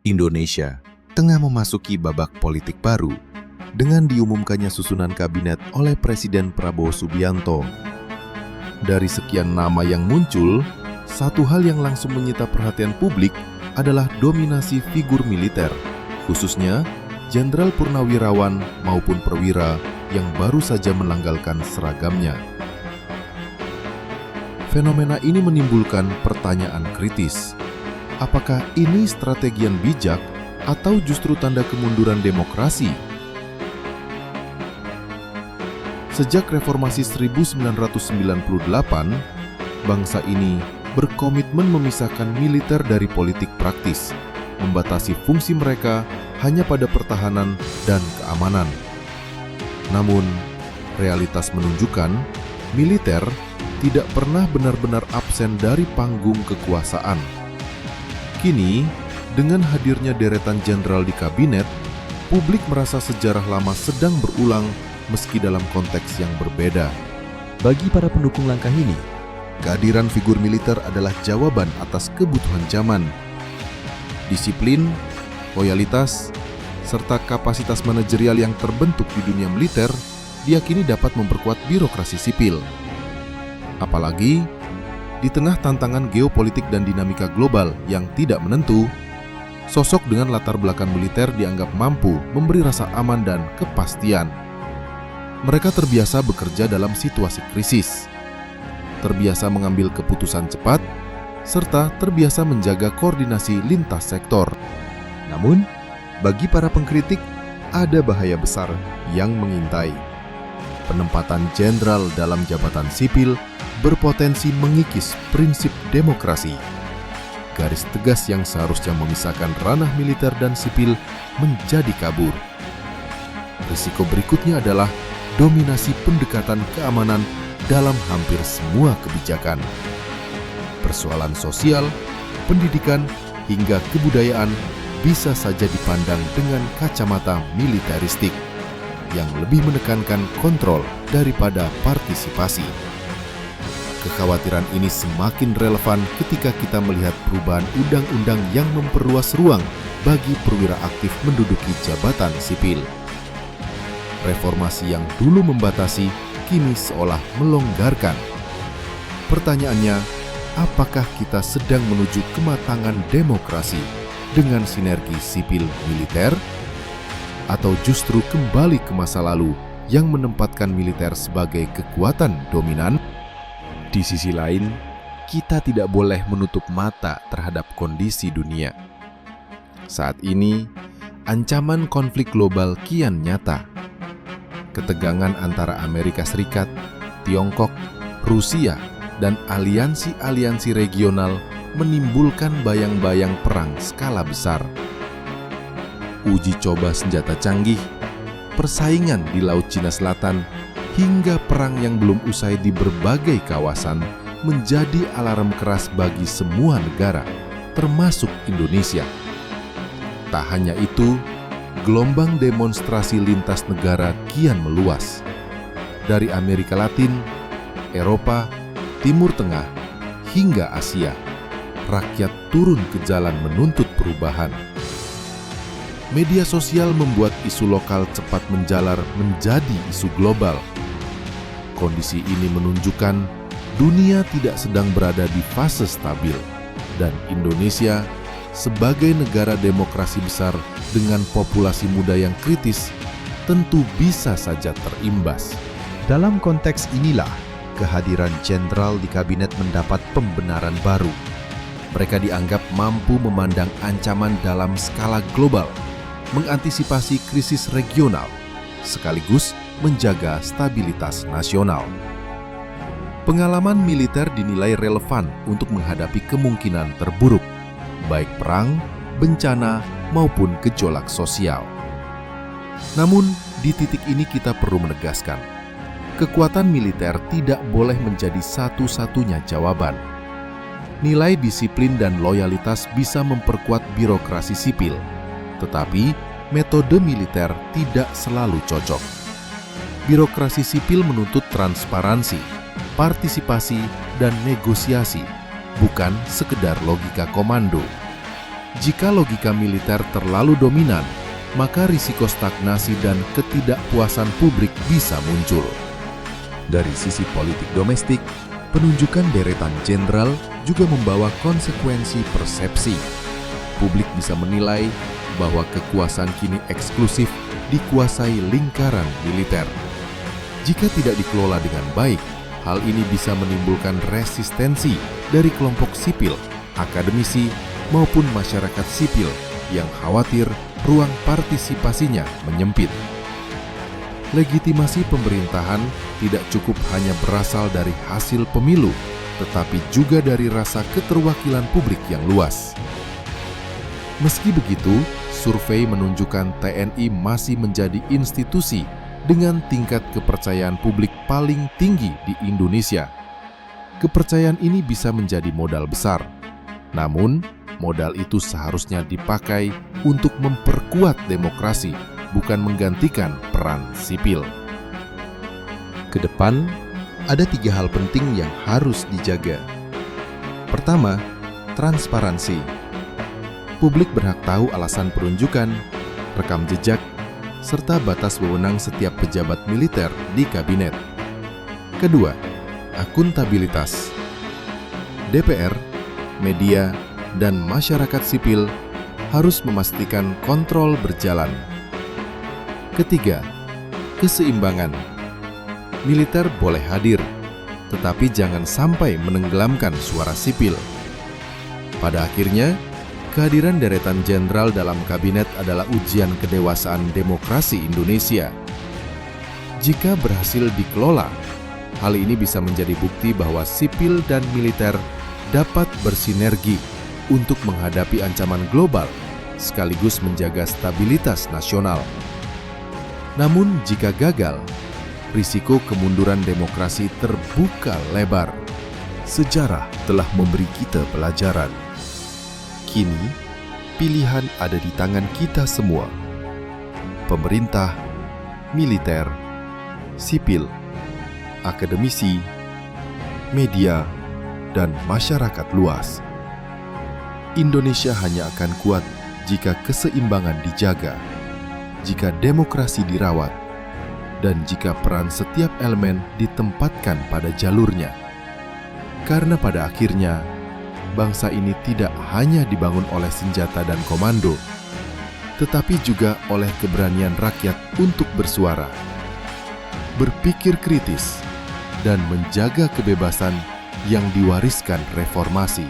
Indonesia tengah memasuki babak politik baru dengan diumumkannya susunan kabinet oleh Presiden Prabowo Subianto. Dari sekian nama yang muncul, satu hal yang langsung menyita perhatian publik adalah dominasi figur militer, khususnya Jenderal Purnawirawan maupun perwira yang baru saja menanggalkan seragamnya. Fenomena ini menimbulkan pertanyaan kritis. Apakah ini strategi yang bijak atau justru tanda kemunduran demokrasi? Sejak reformasi 1998, bangsa ini berkomitmen memisahkan militer dari politik praktis, membatasi fungsi mereka hanya pada pertahanan dan keamanan. Namun, realitas menunjukkan militer tidak pernah benar-benar absen dari panggung kekuasaan. Kini, dengan hadirnya deretan jenderal di kabinet, publik merasa sejarah lama sedang berulang meski dalam konteks yang berbeda. Bagi para pendukung langkah ini, kehadiran figur militer adalah jawaban atas kebutuhan zaman. Disiplin, loyalitas, serta kapasitas manajerial yang terbentuk di dunia militer diyakini dapat memperkuat birokrasi sipil. Apalagi di tengah tantangan geopolitik dan dinamika global yang tidak menentu, sosok dengan latar belakang militer dianggap mampu memberi rasa aman dan kepastian. Mereka terbiasa bekerja dalam situasi krisis, terbiasa mengambil keputusan cepat, serta terbiasa menjaga koordinasi lintas sektor. namun bagi para pengkritik ada bahaya besar yang mengintai. Penempatan jenderal dalam jabatan sipil berpotensi mengikis prinsip demokrasi. Garis tegas yang seharusnya memisahkan ranah militer dan sipil menjadi kabur. Risiko berikutnya adalah dominasi pendekatan keamanan dalam hampir semua kebijakan. Persoalan sosial, pendidikan, hingga kebudayaan bisa saja dipandang dengan kacamata militeristik yang lebih menekankan kontrol daripada partisipasi. Kekhawatiran ini semakin relevan ketika kita melihat perubahan undang-undang yang memperluas ruang bagi perwira aktif menduduki jabatan sipil. Reformasi yang dulu membatasi, kini seolah melonggarkan. Pertanyaannya, apakah kita sedang menuju kematangan demokrasi dengan sinergi sipil-militer? Atau justru kembali ke masa lalu yang menempatkan militer sebagai kekuatan dominan? Di sisi lain, kita tidak boleh menutup mata terhadap kondisi dunia. Saat ini, ancaman konflik global kian nyata. Ketegangan antara Amerika Serikat, Tiongkok, Rusia, dan aliansi-aliansi regional menimbulkan bayang-bayang perang skala besar. Uji coba senjata canggih, persaingan di Laut Cina Selatan, hingga perang yang belum usai di berbagai kawasan menjadi alarm keras bagi semua negara, termasuk Indonesia. Tak hanya itu, gelombang demonstrasi lintas negara kian meluas. Dari Amerika Latin, Eropa, Timur Tengah, hingga Asia, rakyat turun ke jalan menuntut perubahan. Media sosial membuat isu lokal cepat menjalar menjadi isu global. Kondisi ini menunjukkan dunia tidak sedang berada di fase stabil, dan Indonesia sebagai negara demokrasi besar dengan populasi muda yang kritis tentu bisa saja terimbas. Dalam konteks inilah, kehadiran jenderal di kabinet mendapat pembenaran baru. Mereka dianggap mampu memandang ancaman dalam skala global, mengantisipasi krisis regional, sekaligus menjaga stabilitas nasional. Pengalaman militer dinilai relevan untuk menghadapi kemungkinan terburuk, baik perang, bencana, maupun gejolak sosial. Namun, di titik ini kita perlu menegaskan, kekuatan militer tidak boleh menjadi satu-satunya jawaban. Nilai disiplin dan loyalitas bisa memperkuat birokrasi sipil, tetapi metode militer tidak selalu cocok. Birokrasi sipil menuntut transparansi, partisipasi, dan negosiasi, bukan sekedar logika komando. Jika logika militer terlalu dominan, maka risiko stagnasi dan ketidakpuasan publik bisa muncul. Dari sisi politik domestik, penunjukan deretan jenderal juga membawa konsekuensi persepsi. Publik bisa menilai bahwa kekuasaan kini eksklusif dikuasai lingkaran militer. Jika tidak dikelola dengan baik, hal ini bisa menimbulkan resistensi dari kelompok sipil, akademisi, maupun masyarakat sipil yang khawatir ruang partisipasinya menyempit. Legitimasi pemerintahan tidak cukup hanya berasal dari hasil pemilu, tetapi juga dari rasa keterwakilan publik yang luas. Meski begitu, survei menunjukkan TNI masih menjadi institusi dengan tingkat kepercayaan publik paling tinggi di Indonesia. Kepercayaan ini bisa menjadi modal besar, namun modal itu seharusnya dipakai untuk memperkuat demokrasi, bukan menggantikan peran sipil. Kedepan, ada 3 hal penting yang harus dijaga. Pertama, transparansi. Publik berhak tahu alasan penunjukan, rekam jejak, serta batas wewenang setiap pejabat militer di kabinet. Kedua, akuntabilitas. DPR, media, dan masyarakat sipil harus memastikan kontrol berjalan. Ketiga, keseimbangan. Militer boleh hadir, tetapi jangan sampai menenggelamkan suara sipil. Pada akhirnya, kehadiran deretan jenderal dalam kabinet adalah ujian kedewasaan demokrasi Indonesia. Jika berhasil dikelola, hal ini bisa menjadi bukti bahwa sipil dan militer dapat bersinergi untuk menghadapi ancaman global, sekaligus menjaga stabilitas nasional. Namun jika gagal, risiko kemunduran demokrasi terbuka lebar. Sejarah telah memberi kita pelajaran. Kini, pilihan ada di tangan kita semua. Pemerintah, militer, sipil, akademisi, media, dan masyarakat luas. Indonesia hanya akan kuat jika keseimbangan dijaga, jika demokrasi dirawat, dan jika peran setiap elemen ditempatkan pada jalurnya. Karena pada akhirnya, bangsa ini tidak hanya dibangun oleh senjata dan komando, tetapi juga oleh keberanian rakyat untuk bersuara, berpikir kritis, dan menjaga kebebasan yang diwariskan reformasi.